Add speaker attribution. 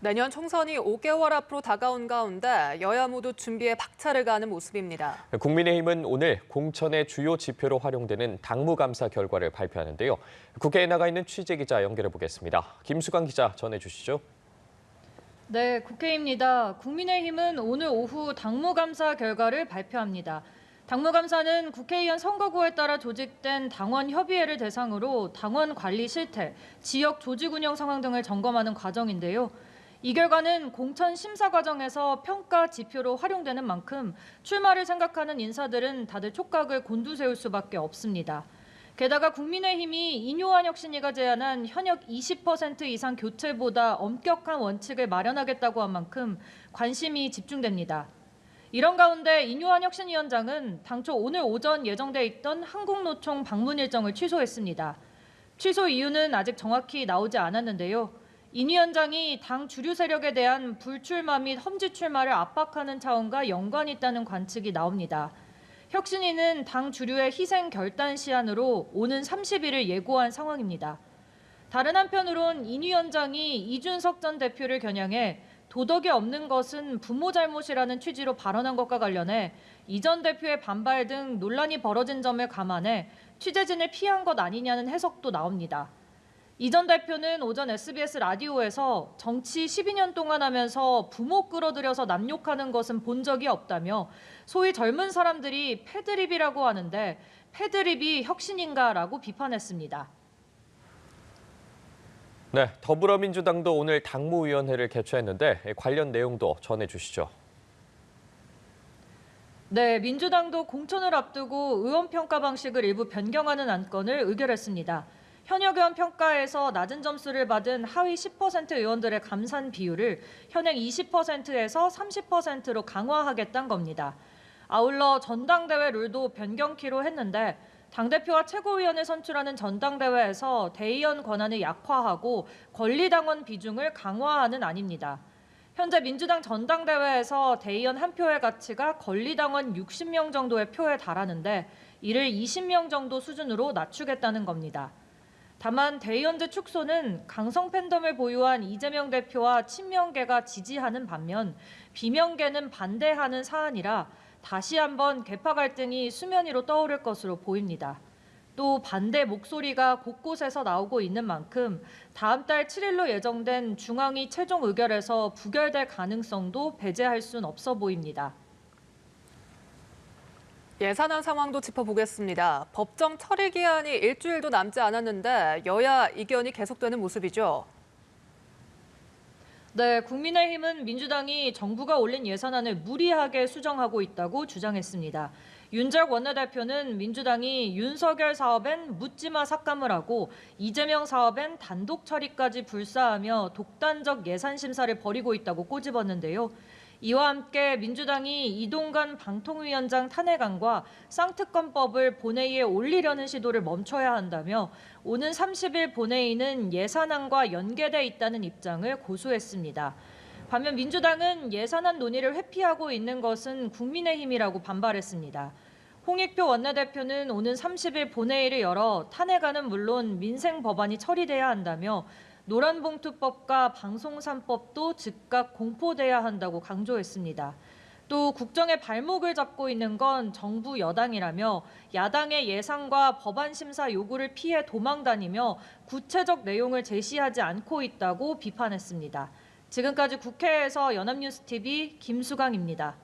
Speaker 1: 내년 총선이 5개월 앞으로 다가온 가운데 여야 모두 준비에 박차를 가하는 모습입니다.
Speaker 2: 국민의힘은 오늘 공천의 주요 지표로 활용되는 당무감사 결과를 발표하는데요. 국회에 나가 있는 취재기자 연결해 보겠습니다. 김수강 기자 전해주시죠.
Speaker 3: 네, 국회입니다. 국민의힘은 오늘 오후 당무감사 결과를 발표합니다. 당무감사는 국회의원 선거구에 따라 조직된 당원 협의회를 대상으로 당원 관리 실태, 지역 조직 운영 상황 등을 점검하는 과정인데요. 이 결과는 공천 심사 과정에서 평가 지표로 활용되는 만큼 출마를 생각하는 인사들은 다들 촉각을 곤두세울 수밖에 없습니다. 게다가 국민의힘이 인요한 혁신위가 제안한 현역 20% 이상 교체보다 엄격한 원칙을 마련하겠다고 한 만큼 관심이 집중됩니다. 이런 가운데 인요한 혁신위원장은 당초 오늘 오전 예정돼 있던 한국노총 방문 일정을 취소했습니다. 취소 이유는 아직 정확히 나오지 않았는데요. 인 위원장이 당 주류 세력에 대한 불출마 및 험지 출마를 압박하는 차원과 연관이 있다는 관측이 나옵니다. 혁신위는 당 주류의 희생 결단 시한으로 오는 30일을 예고한 상황입니다. 다른 한편으론 인 위원장이 이준석 전 대표를 겨냥해 도덕이 없는 것은 부모 잘못이라는 취지로 발언한 것과 관련해 이 전 대표의 반발 등 논란이 벌어진 점을 감안해 취재진을 피한 것 아니냐는 해석도 나옵니다. 이 전 대표는 오전 SBS 라디오에서 정치 12년 동안 하면서 부모 끌어들여서 남욕하는 것은 본 적이 없다며 소위 젊은 사람들이 패드립이라고 하는데 패드립이 혁신인가라고 비판했습니다.
Speaker 2: 네, 더불어민주당도 오늘 당무위원회를 개최했는데 관련 내용도 전해주시죠.
Speaker 3: 네, 민주당도 공천을 앞두고 의원 평가 방식을 일부 변경하는 안건을 의결했습니다. 현역 의원 평가에서 낮은 점수를 받은 하위 10% 의원들의 감산 비율을 현행 20%에서 30%로 강화하겠다는 겁니다. 아울러 전당대회 룰도 변경키로 했는데 당대표와 최고위원을 선출하는 전당대회에서 대의원 권한을 약화하고 권리당원 비중을 강화하는 안입니다. 현재 민주당 전당대회에서 대의원 한 표의 가치가 권리당원 60명 정도의 표에 달하는데 이를 20명 정도 수준으로 낮추겠다는 겁니다. 다만 대의원제 축소는 강성 팬덤을 보유한 이재명 대표와 친명계가 지지하는 반면 비명계는 반대하는 사안이라 다시 한번 계파 갈등이 수면 위로 떠오를 것으로 보입니다. 또 반대 목소리가 곳곳에서 나오고 있는 만큼 다음 달 7일로 예정된 중앙위 최종 의결에서 부결될 가능성도 배제할 순 없어 보입니다.
Speaker 1: 예산안 상황도 짚어보겠습니다. 법정 처리 기한이 일주일도 남지 않았는데 여야 이견이 계속되는 모습이죠.
Speaker 3: 네, 국민의힘은 민주당이 정부가 올린 예산안을 무리하게 수정하고 있다고 주장했습니다. 윤재욱 원내대표는 민주당이 윤석열 사업엔 묻지마 삭감을 하고 이재명 사업엔 단독 처리까지 불사하며 독단적 예산 심사를 벌이고 있다고 꼬집었는데요. 이와 함께 민주당이 이동관 방통위원장 탄핵안과 쌍특검법을 본회의에 올리려는 시도를 멈춰야 한다며 오는 30일 본회의는 예산안과 연계돼 있다는 입장을 고수했습니다. 반면 민주당은 예산안 논의를 회피하고 있는 것은 국민의힘이라고 반발했습니다. 홍익표 원내대표는 오는 30일 본회의를 열어 탄핵안은 물론 민생 법안이 처리돼야 한다며 노란봉투법과 방송3법도 즉각 공포돼야 한다고 강조했습니다. 또 국정의 발목을 잡고 있는 건 정부 여당이라며 야당의 예산과 법안 심사 요구를 피해 도망다니며 구체적 내용을 제시하지 않고 있다고 비판했습니다. 지금까지 국회에서 연합뉴스TV 김수강입니다.